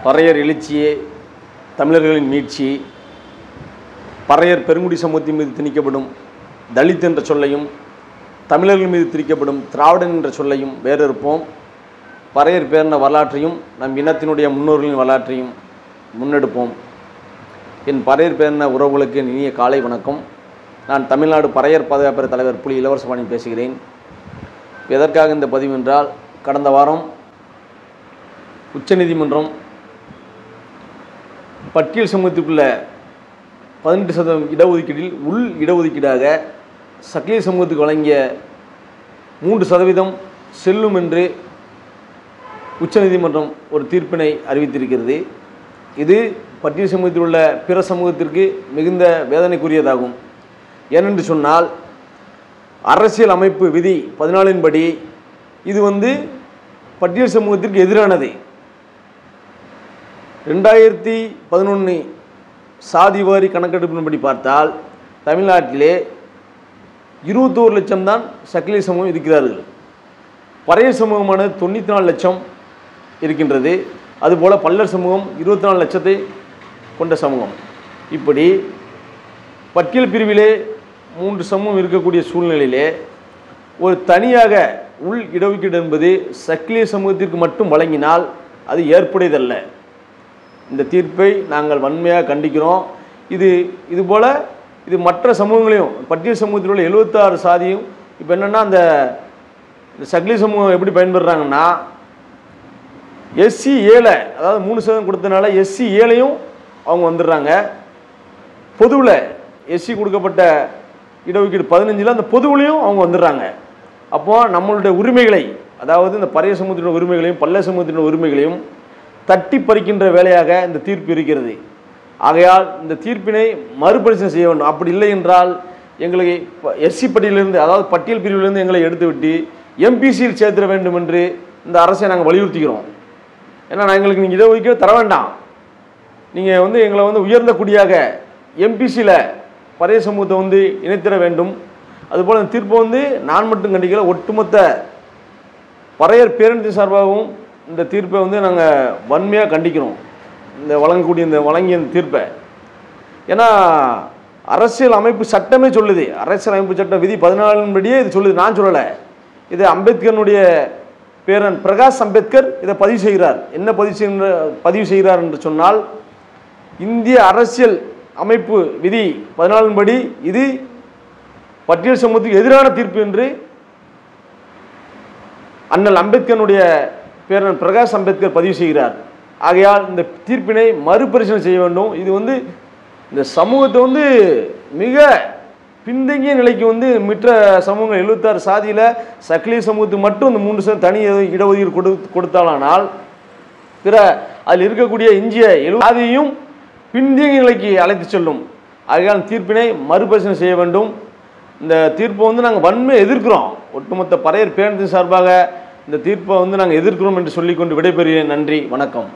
பறையர் எழுச்சியே தமிழர்களின் மீட்சி, பறையர் பெருங்குடி சமூகத்தின் மீது திணிக்கப்படும் தலித் என்ற சொல்லையும் தமிழர்கள் மீது திணிக்கப்படும் திராவிடன் என்ற சொல்லையும் வேறறுப்போம். பறையர் பேர்ன வரலாற்றையும் நம் இனத்தினுடைய முன்னோர்களின் வரலாற்றையும் முன்னெடுப்போம். என் பறையர் பேர்ன உறவுகளுக்கு இனிய காலை வணக்கம். நான் தமிழ்நாடு பறையர் பாதுகாப்பு தலைவர் புலி இளவரசபாண்டியன் பேசுகிறேன். எதற்காக இந்த பதிவு என்றால், கடந்த வாரம் உச்சநீதிமன்றம் பட்டியல் சமூகத்திற்குள்ள 18% இடஒதுக்கீட்டில் உள் இடஒதுக்கீடாக சக்கிலிய சமூகத்துக்கு வழங்கிய 3% செல்லும் என்று உச்சநீதிமன்றம் ஒரு தீர்ப்பினை அறிவித்திருக்கிறது. இது பட்டியல் சமூகத்தில் உள்ள பிற சமூகத்திற்கு மிகுந்த வேதனைக்குரியதாகும். ஏனென்று சொன்னால், அரசியல் அமைப்பு விதி 14 படி இது பட்டியல் சமூகத்திற்கு எதிரானது. 2011 சாதிவாரி கணக்கெடுப்பின்படி பார்த்தால் தமிழ்நாட்டிலே 21 லட்சம் தான் சக்கிலிய சமூகம் இருக்கிறார்கள். பறையர் சமூகமானது 94 லட்சம் இருக்கின்றது. அதுபோல் பல்லர் சமூகம் 24 லட்சத்தை கொண்ட சமூகம். இப்படி பட்டியல் பிரிவிலே 3 சமூகம் இருக்கக்கூடிய சூழ்நிலையிலே ஒரு தனியாக உள் இடஒதுக்கீடு என்பது சக்கிலிய சமூகத்திற்கு மட்டும் வழங்கினால் அது ஏற்புடையதல்ல. இந்த தீர்ப்பை நாங்கள் வன்மையாக கண்டிக்கிறோம். இதுபோல் இது மற்ற சமூகங்களையும், பட்டியல் சமூகத்தில் உள்ள 76 சாதியும் இப்போ என்னென்னா, அந்த சக்கிலிய சமூகம் எப்படி பயன்படுறாங்கன்னா, SC 7 அதாவது 3% கொடுத்தனால SC 7ஐயும் அவங்க வந்துடுறாங்க. பொதுவில் SC கொடுக்கப்பட்ட இடஒதுக்கீடு 15 அந்த பொதுவிலையும் அவங்க வந்துடுறாங்க. அப்போது நம்மளுடைய உரிமைகளை, அதாவது இந்த பறையர் சமூகத்தினுடைய உரிமைகளையும் பல்லர் சமூகத்தினுடைய உரிமைகளையும் தட்டி பறிக்கின்ற வேலையாக இந்த தீர்ப்பு இருக்கிறது. ஆகையால் இந்த தீர்ப்பினை மறுபரிசீலனை செய்ய வேண்டும். அப்படி இல்லை என்றால் எங்களுக்கு SC பட்டியலிருந்து, அதாவது பட்டியல் பிரிவிலிருந்து எங்களை எடுத்துவிட்டு MPCயில் சேர்த்திட வேண்டும் என்று இந்த அரசை நாங்கள் வலியுறுத்துகிறோம். ஏன்னா எங்களுக்கு நீங்கள் இடஒதுக்கீடு தர வேண்டாம், நீங்கள் எங்களை உயர்ந்த குடியாக MPCயில் பறையர் சமூகத்தை இணைத்திட வேண்டும். அதுபோல் இந்த தீர்ப்பை நான் மட்டும் கண்டிக்கல, ஒட்டுமொத்த பறையர் பேரணியின் சார்பாகவும் இந்த தீர்ப்பை நாங்கள் வன்மையாக கண்டிக்கிறோம். இந்த வழங்கிய இந்த தீர்ப்பை. ஏன்னா அரசியல் அமைப்பு சட்டமே சொல்லுது, அரசியல் அமைப்பு சட்டம் விதி 14 படியே இது சொல்லுது. நான் சொல்லலை, இது அம்பேத்கருடைய பேரன் பிரகாஷ் அம்பேத்கர் இதை பதிவு செய்கிறார். என்ன பதிவு செய்கிறார் என்று சொன்னால், இந்திய அரசியல் அமைப்பு விதி 14 படி இது பட்டியல் சமூகத்துக்கு எதிரான தீர்ப்பு என்று அண்ணல் அம்பேத்கருடைய பேரன் பிரகாஷ் அம்பேத்கர் பதிவு செய்கிறார். ஆகையால் இந்த தீர்ப்பினை மறுபரிசீலனை செய்ய வேண்டும். இது இந்த சமூகத்தை மிக பின்தங்கிய நிலைக்கு மற்ற சமூகங்கள் 76 சாதியில் சக்கிலிய சமூகத்துக்கு மட்டும் இந்த 3% தனி இடஒதுக்கீடு கொடுத்தாலானால் பிற அதில் இருக்கக்கூடிய எஞ்சிய 70 சாதியையும் பின்தங்கிய நிலைக்கு அழைத்து செல்லும். ஆகையால் தீர்ப்பினை மறுபரிசீலனை செய்ய வேண்டும். இந்த தீர்ப்பை நாங்கள் வன்மையை எதிர்க்கிறோம். ஒட்டுமொத்த பறையர் பேரணியின் சார்பாக இந்த தீர்ப்பை நாங்கள் எதிர்க்கிறோம் என்று சொல்லிக்கொண்டு விடைபெறுகிறேன். நன்றி, வணக்கம்.